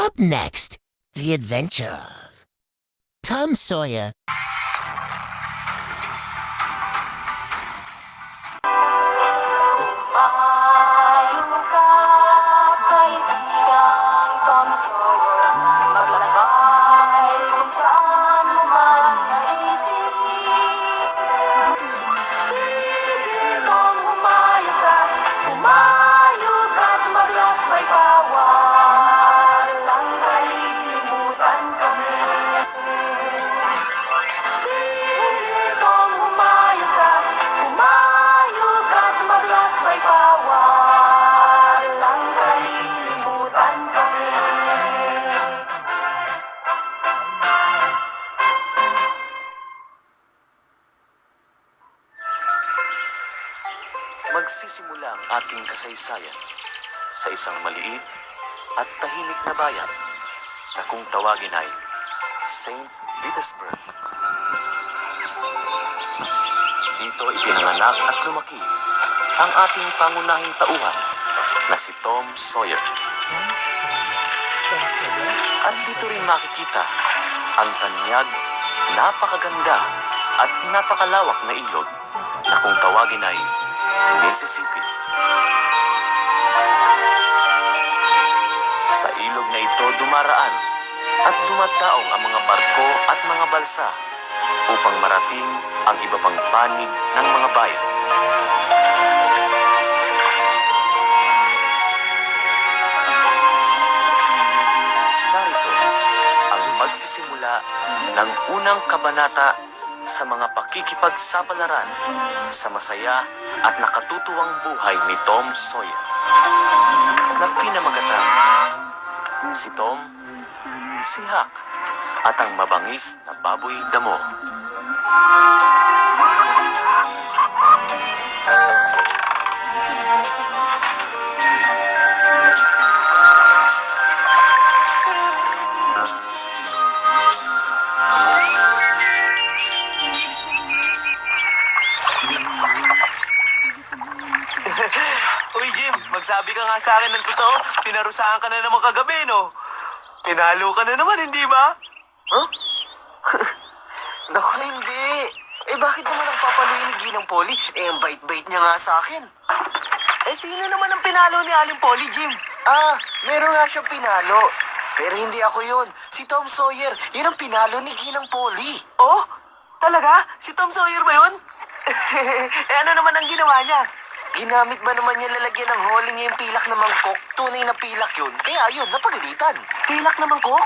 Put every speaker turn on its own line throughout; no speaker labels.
Up next, the adventure of Tom Sawyer.
Ayaw ka, kaibigang Tom Sawyer, maglakbay kung saan mo man naisip. Sige Tom, humayo ka't maglakbay, bawal ang kalilimutan kami. Sige Tom, humayo ka't maglakbay, bawal ang kalilimutan kami.
Magsisimula ang ating kasaysayan sa isang maliit at tahimik na bayan na kung tawagin ay St. Petersburg. Dito ipinanganak at lumaki ang ating pangunahing tauhan na si Tom Sawyer. At dito rin makikita ang tanyag, napakaganda at napakalawak na ilog na kung tawagin ay Mississippi. Sa ilog na ito dumaraan at dumadaong ang mga barko at mga balsa upang marating ang iba pang panig ng mga bayan. Narito ang magsisimula ng unang kabanata sa mga pakikipagsapalaran sa masaya at nakatutuwang buhay ni Tom Sawyer na pinamagatang si Tom, si Huck, at ang mabangis na baboy damo.
Uy, Jim, magsabi ka nga sa akin ng totoo. Pinarusahan ka na naman kagabi, no? Pinalo ka na naman, hindi ba? Huh?
Naku, hindi. Eh, bakit naman ang papaluin ni Ginang Polly? Eh, ang bait-bait niya nga sa akin.
Eh, sino naman ang pinalo ni Aling Polly, Jim?
Ah, meron nga siyang pinalo. Pero hindi ako yun. Si Tom Sawyer, yun ang pinalo ni Ginang Polly.
Oh? Talaga? Si Tom Sawyer ba yun? Eh, ano naman ang ginawa niya?
Ginamit ba naman niya lalagyan ng hole niya yung pilak na mangkok? Tunay na pilak yun. Kaya yun, napagalitan.
Pilak naman ko?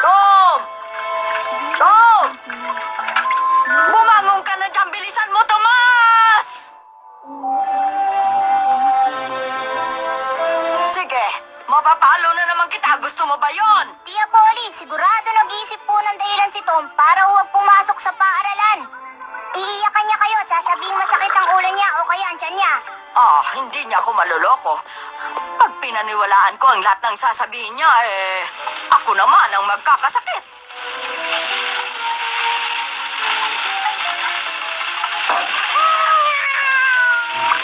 Tom! Tom! Bumangon ka na dyan! Bilisan mo, Tomas! Sige, mapapalo na naman kita. Gusto mo ba yon?
Tia Polly, sigurado nag-iisip po ng dahilan si Tom para huwag pumasok sa paaralan. Iiyakan niya kayo at sasabihin masakit ang ulo niya o kaya ang tiyan niya.
Ah, hindi niya ako maloloko. Pag pinaniwalaan ko ang lahat ng sasabihin niya, ako naman ang magkakasakit.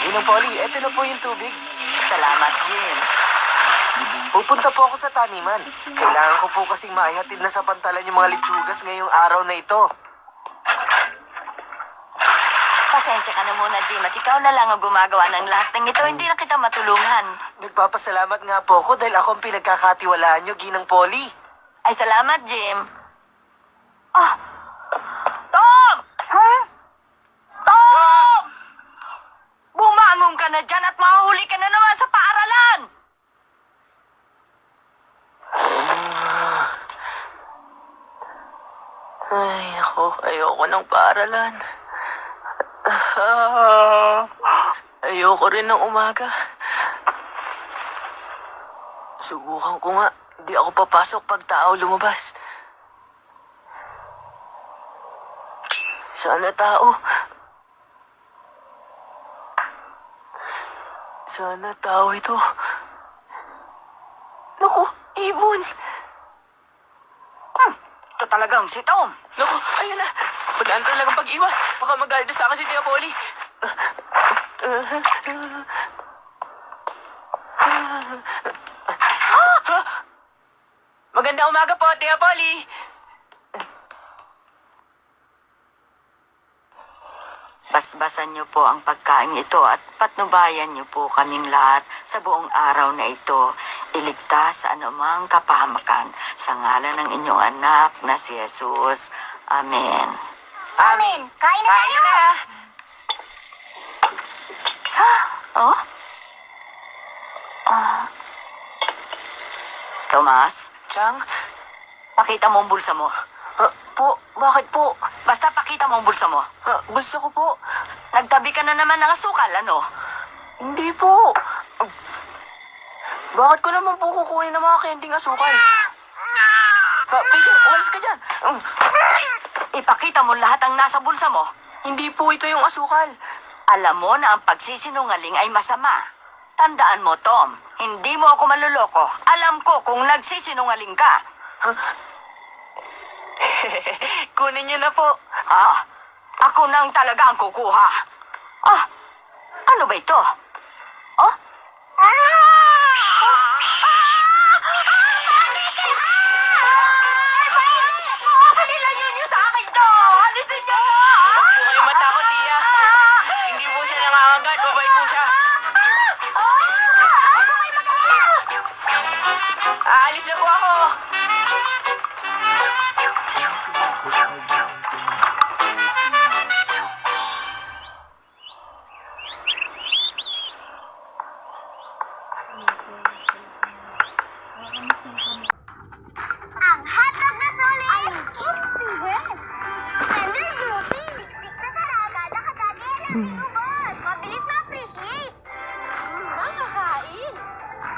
Ginang Polly, eto na po yung tubig.
Salamat, Jim.
Pupunta po ako sa taniman. Kailangan ko po kasing maihatid na sa pantalan yung mga litsugas ngayong araw na ito.
Pasensya ka na muna, Jim, at ikaw na lang ang gumagawa ng lahat ng ito. Hindi na kita matulungan.
Nagpapasalamat nga po ako dahil ako ang pinagkakatiwalaan niyo, Ginang Polly.
Ay, salamat, Jim. Ah! Tom!
Huh?
Tom! Bumangon ka na dyan at mahuli ka na naman sa paaralan!
Ay, ayoko ng paaralan. Ayoko rin ng umaga. Subukan ko nga. Di ako papasok pag tao lumabas. Sana tao. Sana tao ito. Naku, ibon.
ito talagang si Tom.
Naku, ayun na. Wala na talagang pag-iwas. Baka magalit sa akin si Tia Polly. Magandang umaga po, Tia Polly.
Basbasan niyo po ang pagkain ito at patnubayan niyo po kaming lahat sa buong araw na ito. Iligtas sa anumang kapahamakan sa ngalan ng inyong anak na si Jesus. Amen.
Amen. Kain na tayo.
Oh? Tomas,
Chang?
pakita mo ang bulsa mo.
Po, bakit po?
Basta pakita mo ang bulsa mo.
Gusto ko po.
Nagtabi ka na naman ng asukal, ano?
Hindi po. Bakit ko naman po kukunin ng mga kending asukal? Peter, umalis ka dyan.
Ipakita mo lahat ang nasa bulsa mo.
Hindi po ito yung asukal.
Alam mo na ang pagsisinungaling ay masama. Tandaan mo, Tom, hindi mo ako maluloko. Alam ko kung nagsisinungaling ka.
Kunin niyo na po.
Ako nang talaga ang kukuha. Ano ba ito? Nilayo niyo sa akin to! Alisin niyo na!
Huwag po kayo matakot, Tia. Hindi po siya nangangagat. Babay po siya. Aalis na po ako.
Ang hotdog na sulit! Ang experience! Tender juicy! Liksik sa sarap! Nakakagay ng ubos! Mabilis ma-appreciate! Nakakain!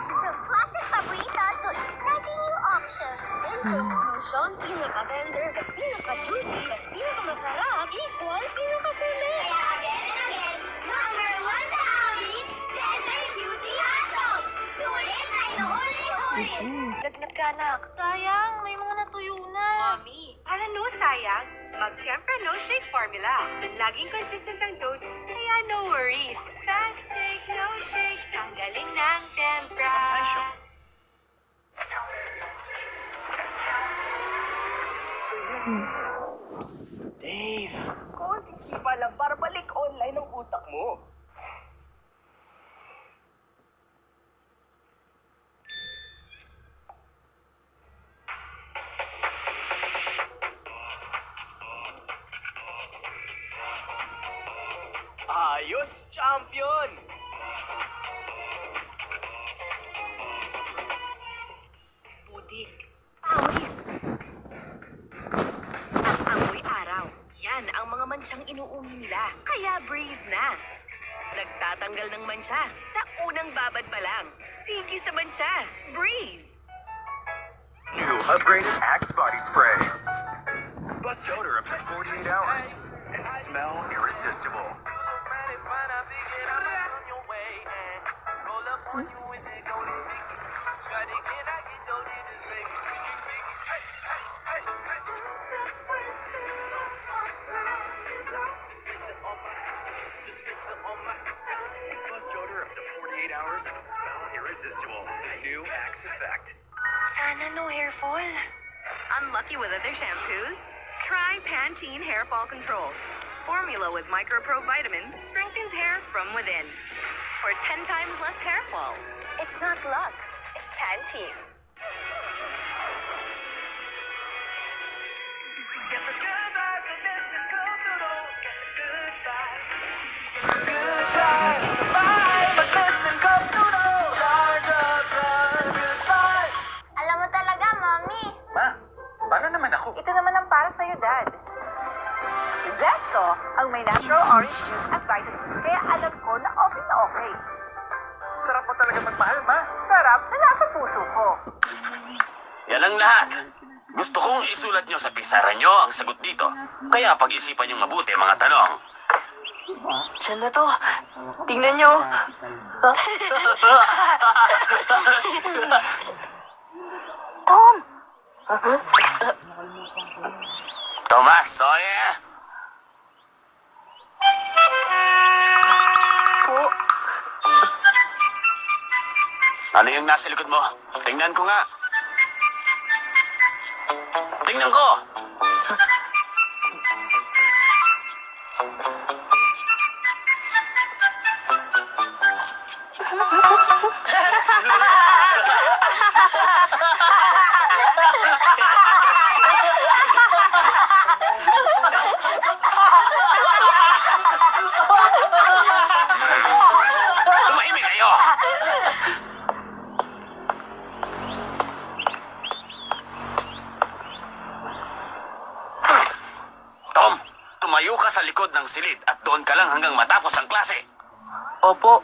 The classic paborito, so exciting new options! Inclusion, pinaka-tender, pinaka-juicy, pinaka-masarap, equal, pinaka-sulit! Kaya again, number one sa amin, tender juicy hotdog! Sulit ay huli-huli!
Lagnat ka, anak. Sayang, may mga natuyo na. Mami, para no sayang, mag-Tempra No Shake Formula. Laging consistent ang dose, kaya no worries. Fast take, no shake, ang galing ng Tempra.
Dave, konting sipa lang para balik online ang utak mo. Ayos, champion!
Putik, pawis. At amoy araw. Yan ang mga mansyang inuumi nila. Kaya breeze na. Nagtatanggal ng mansya sa unang babad pa lang. Sige sa mansya. Breeze.
New upgraded Axe body spray. Bust odor up to 48 hours and smell irresistible. Bust odor up to 48 hours and smell irresistible. New Axe Effect.
Sana no hair fall. Unlucky with other shampoos? Try Pantene Hair Fall Control. Formula with Micro-Pro Vitamin strengthens hair from within. For 10 times less hair fall. It's not luck. It's Pantene.
Get the good vibes and this and go noodles. Get the good vibes. Get the good vibes. Vibe with this and go noodles. Charge up the good vibes.
Alam mo talaga, Mommy.
Ma, paano naman ako?
Ito naman ang para sa'yo, Dad. Zesto, ang may natural orange juice at vitamins, kaya alam ko na okay.
Sarap mo talaga magmahal, ma.
Sarap na nasa puso ko.
Yan ang lahat. Gusto kong isulat nyo sa pisara nyo ang sagot dito. Kaya pag-isipan nyo mabuti mga tanong.
Saan na to? Tingnan nyo.
Tom!
Tomas Sawyer!
Po?
Ano yung nasa likod mo? Tingnan ko nga. Tingnan ko! Tumahimik kayo! Tom, tumayo ka sa likod ng silid at doon ka lang hanggang matapos ang klase.
Opo.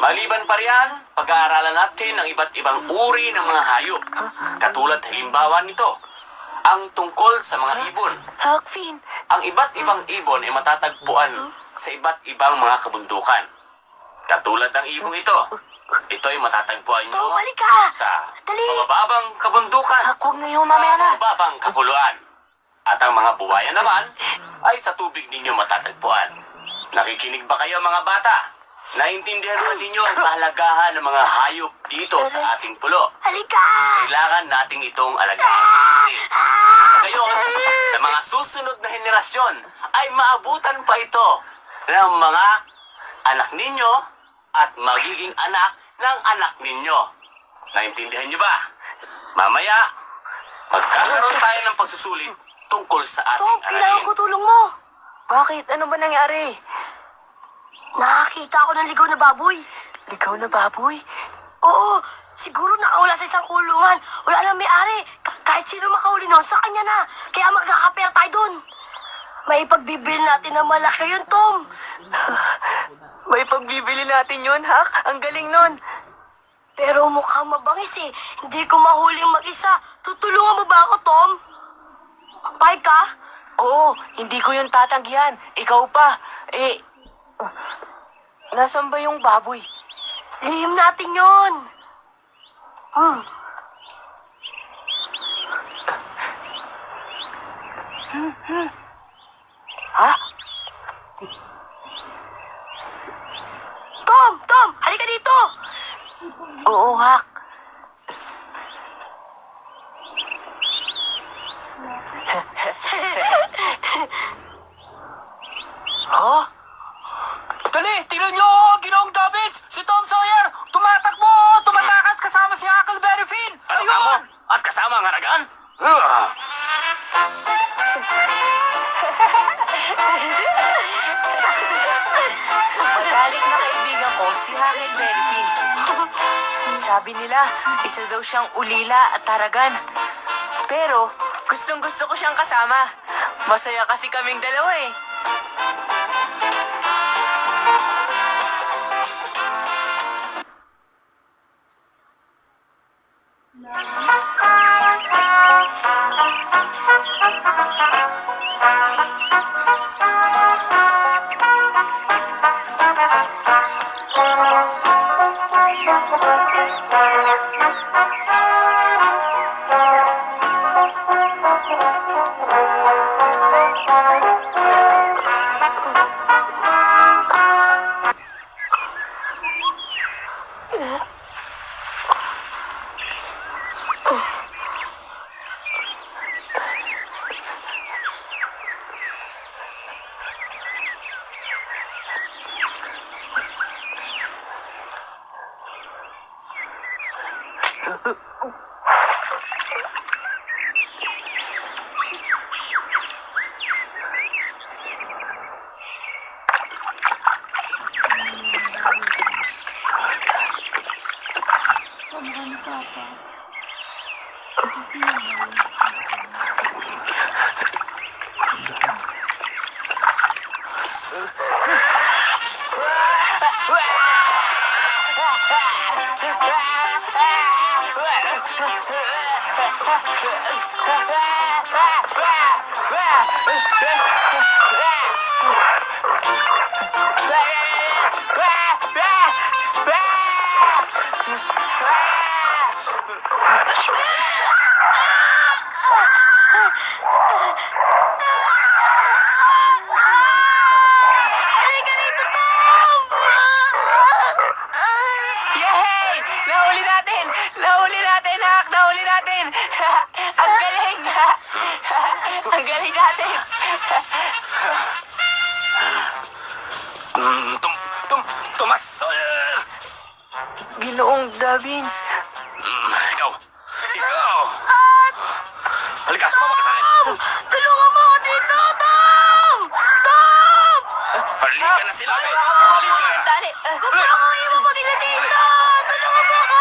Maliban pa riyan, pag-aaralan natin ang iba't ibang uri ng mga hayop. Katulad halimbawa nito, ang tungkol sa mga ibon.
Huck Finn,
Ang iba't ibang ibon ay matatagpuan sa iba't ibang mga kabundukan. Katulad ng ibong ito. Ito ay matatagpuan nyo
Tom, halika!
sa
Dali!
mababang kabundukan.
Huck, huwag ngayon, mamaya na.
Sa mababang kapuluan. At ang mga buwaya naman ay sa tubig ninyo matatagpuan. Nakikinig ba kayo mga bata? Naintindihan ba ninyo ang kahalagahan ng mga hayop dito sa ating pulo?
Halika!
Kailangan nating itong alagaan. Sa gayon, sa mga susunod na henerasyon ay maabutan pa ito ng mga anak ninyo at magiging anak ng anak ninyo. Naintindihan nyo ba? Mamaya, magkakaroon tayo ng pagsusulit tungkol sa ating
Tom, kailangan ko
aralin.
tulong mo.
Bakit? Ano ba nangyari?
Nakakita ako ng ligaw na baboy.
Ligaw na baboy?
Oo, siguro nakawala sa isang kulungan. Wala nang may-ari. Kahit sino makahuli nun, sa kanya na. Kaya magkakapera tayo dun. May pagbibili natin na malaki yun, Tom.
May pagbibili natin yun, Hak. Ang galing nun.
Pero mukhang mabangis eh. Hindi ko mahuling mag-isa. Tutulungan mo ba ako, Tom? Pay ka?
Oo, hindi ko yun tatanggihan. Ikaw pa. Nasaan ba yung baboy?
Lihim natin yun.
Ha?
Tom, halika dito.
Oo, Hak. Ha? Dali, tingnan nyo! Ginoong Davids! Si Tom Sawyer! Tumatakbo! Tumatakas kasama si Huckleberry Finn!
Ano ka mo? At kasama ang haragan?
Matalik na kaibigan ko si Huckleberry Finn. Sabi nila, isa daw siyang ulila at taragan. Pero, gustong gusto ko siyang kasama. Masaya kasi kaming dalawa eh.
Halika rito, Tom!
Yay! Nahuli natin! Nahuli natin, Hak! Nahuli natin! Ang galing! Ang galing natin!
Tomas Sawyer!
Ginoong Davins.
Ikaw! Halika, sumama ka sa akin!
Tulungan mo ako dito, Tom! Tom!
Halika na sila!
Dali!
Tulungan mo magila dito! Tulungan mo ako!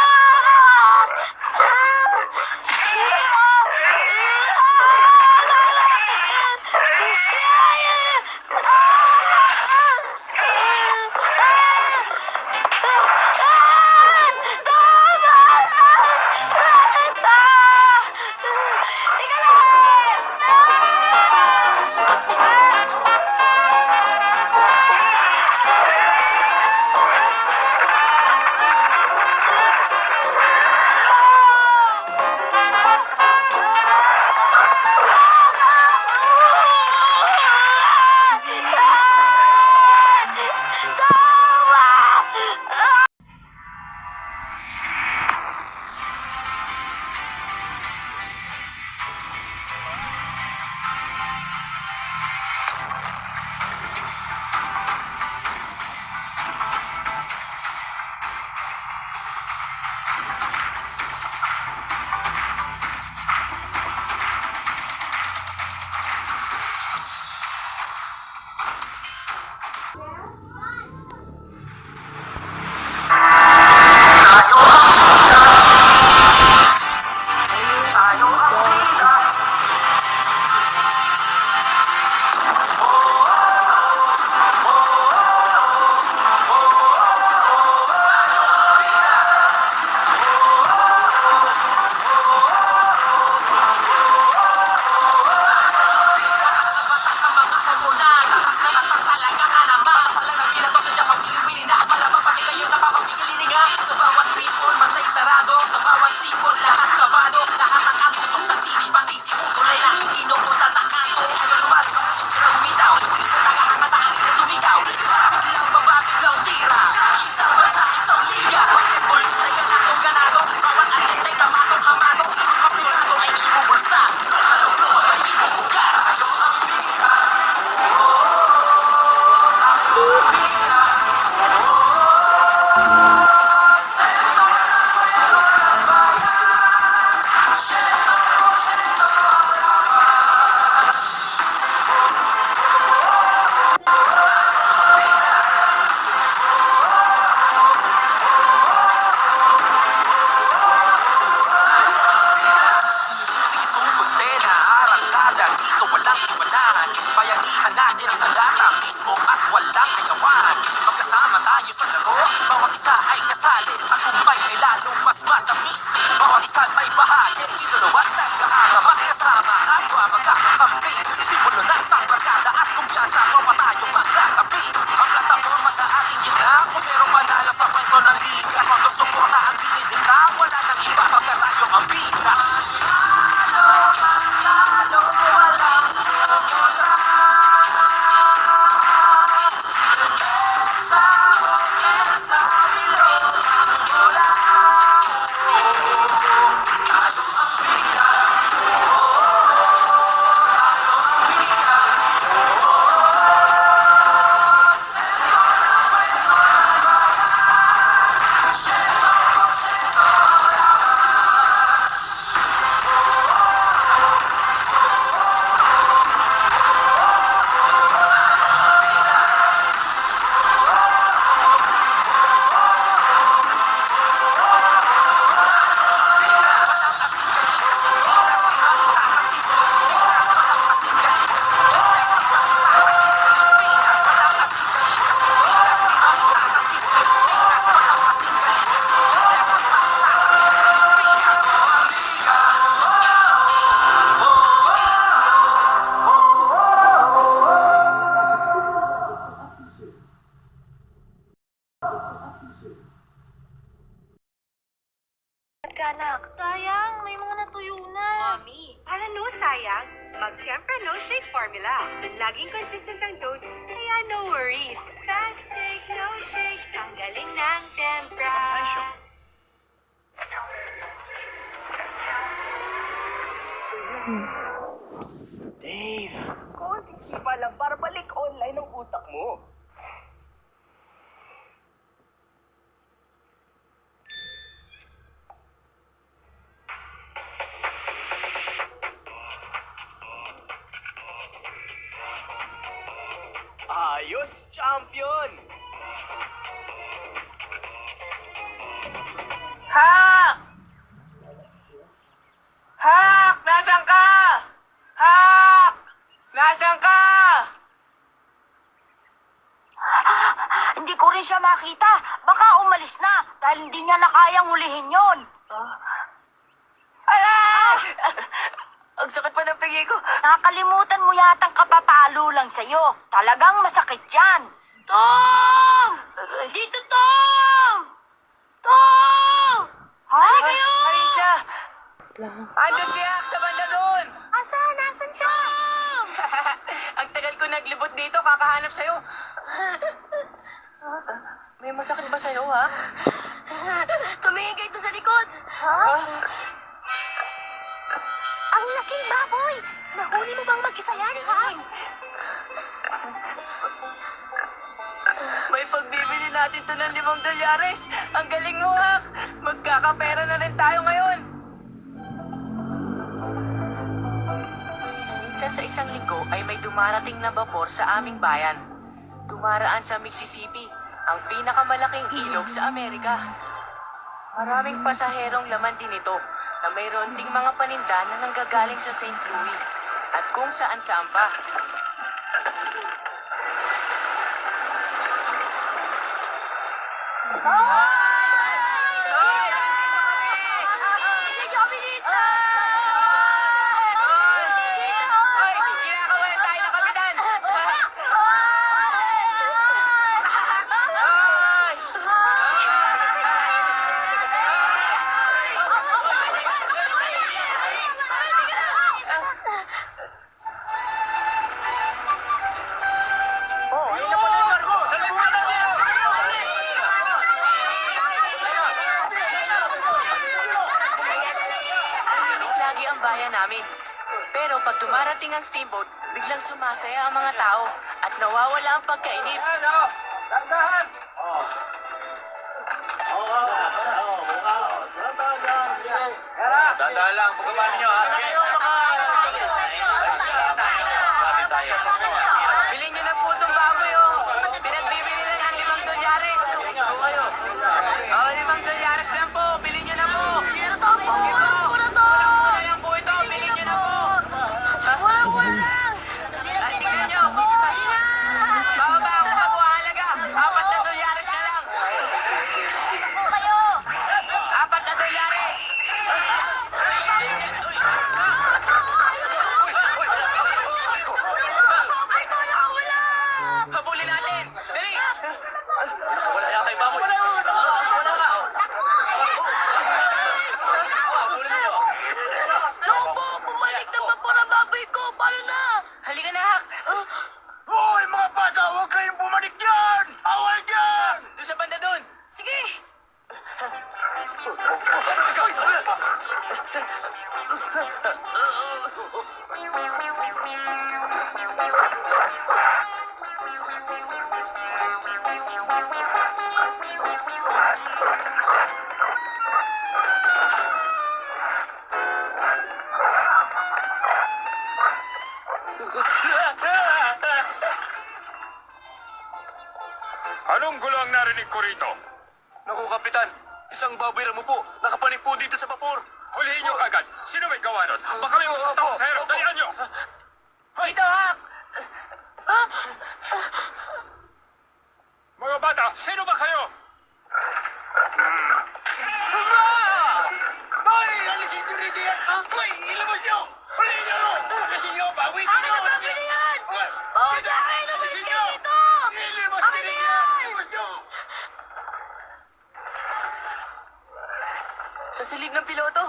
ka, anak. Sayang, may mga natuyo na.
Mommy, para no sayang, mag-Tempra No Shake Formula. Laging consistent ang dose, kaya no worries. Fast take, no shake, ang galing ng Tempra.
Dave, konting sipa lang para balik online ang utak mo. Ayos, champion! Hak! Hak! Nasaan ka? Hak! Nasaan ka?
Hindi ko rin siya makita. Baka umalis na dahil hindi niya na kayang hulihin yon.
Ala! Ang sakit pa ng pigi ko.
Nakakalimutan mo yatang kapapalo lang sa'yo. Talagang masakit yan.
Tom! Dito, Tom! Tom!
Ha?
Alin siya? Ando si Hak sa banda doon.
Asan? Nasaan siya? Tom!
Ang tagal ko naglibot dito, kakahanap sa'yo. May masakit ba sa'yo, ha?
Tumingin kayo doon sa likod. Ha? Ang laking baboy! Nahuli mo bang mag-isa yan, ha?
May pagbibili natin to ng $5. Ang galing mo, Hak. Magkakapera na rin tayo ngayon. Minsan sa isang linggo ay may dumarating na bapor sa aming bayan. Dumaraan sa Mississippi, ang pinakamalaking ilog sa Amerika. Maraming pasaherong laman din ito na mayroon ding mga paninda na nanggagaling sa St. Louis at kung saan-saan pa. Lagi ang bayan namin. Pero pag dumarating ang steamboat, biglang sumasaya ang mga tao at nawawala ang pagkainip.
Tandaan lang, pagkaman nyo, ha? Sige. Sabi tayo.
Bilhin nyo na po itong baboy, oh. Pinagbibili na ng $5. Oh, $5 lang po. Bilhin nyo na po. Mura lang po ito. Bilhin nyo na po.
Wala lang!
At tingnan nyo. Bababa ako pa po ang halaga. $4 na lang. $4. Habulin natin. Dali.
Wala yan kay baboy. Wala nga, oh. Habulin nyo.
Naku po! Bumalik na pa po ng baboy ko! Paano na?
Halika na, Hak.
Hoy, mga bata, huwag kayong bumalik dyan! Awal dyan!
Doon sa banda doon.
Sige!
Anong gulo ang narinig ko rito?
Naku, Kapitan. Isang baboy mo po. Nakapanig po dito sa vapor.
Hulihin nyo kagad. Sino may gawa nun? Baka may masatawag sa hero. Dalihan nyo!
Ito, Hak.
Mga bata, sino ba kayo? Hoy! Alisin nyo rito yan! Hoy! Ilabas nyo! Hulihin nyo! Alisin nyo! Bawi nyo!
Ano baboy na yan? Oo, sa akin naman
Alisin
kayo
nyo!
dito!
Ilabas
Akin na yan!
Ilabas nyo!
Sa silid ng piloto.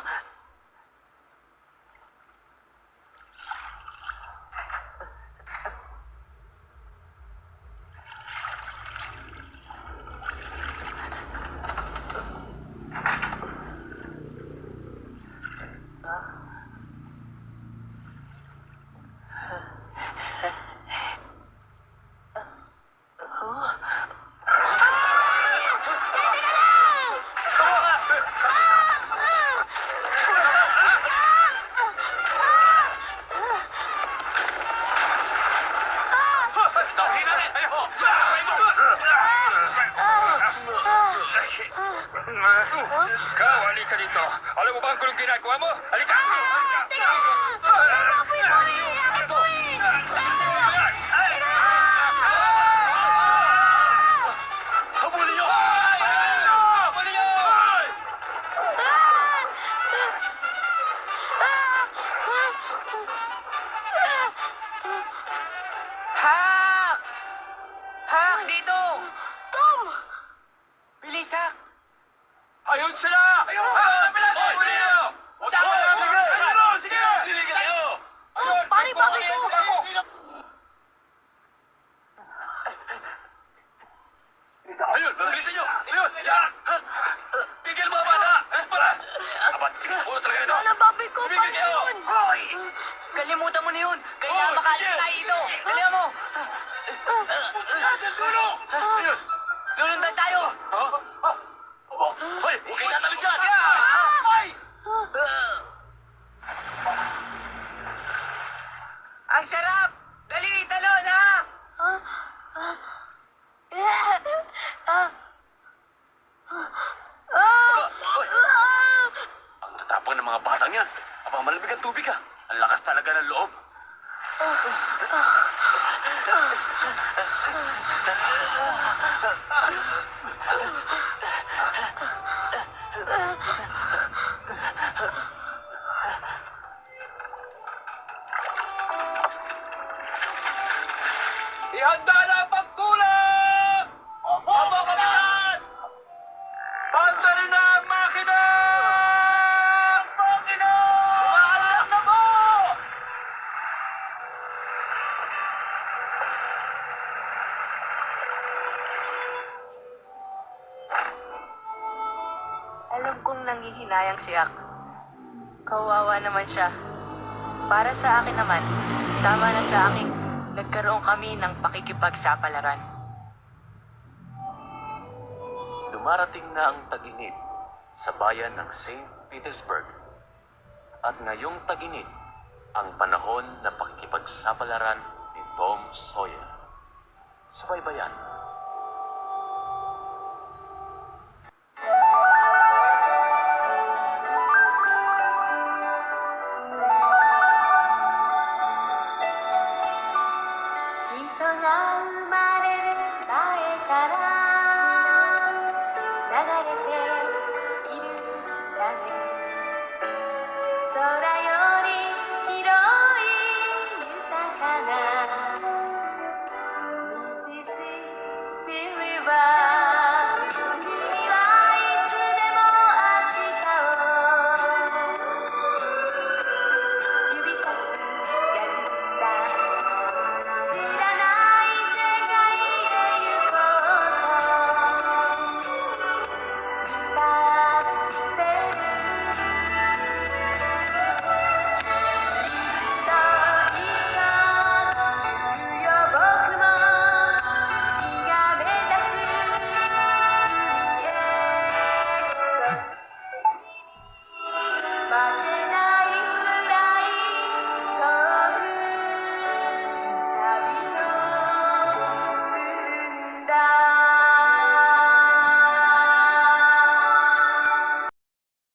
Ikaw, halika dito. Alam mo ba ang gulong ginagawa mo? Halika! Halika! Habulin niyo! Habulin niyo!
Hak! Hak, dito!
Tom!
Bilis, Hak!
Ayun sila! Ayun! Habulin niyo! Sige! Sige! Kayo!
Oh, pare, bakit ko?
Ayun! Bilisan niyo! Ayun! Yan! Tigil mga bata! Abat! Ulo talaga ito!
Babi ko,
Tigil kayo!
Kalimutan mo na yun! Kailangan makaalis tayo ito! Dalihan mo!
Nasaan dulo? Ayun!
Lulundan tayo!
Hoy! Huwag kayo tatalon dyan!
Ang sarap! Dali, talon, ha!
Ang tatapang ng mga batang yan. Aba, malamig ang tubig ah. Ang lakas talaga ng loob. Ihanda na ang pagkulang! Opo, kapitan! Pansari na ang makina! Makina! Umaalak na po!
Alam kong nanghihinayang si Hak. Kawawa naman siya. Para sa akin naman, tama na sa akin, nagkaroon kami ng pakikipagsapalaran.
Dumarating na ang tag-init sa bayan ng St. Petersburg. At ngayong tag-init, ang panahon na pakikipagsapalaran ni Tom Sawyer. Subaybayan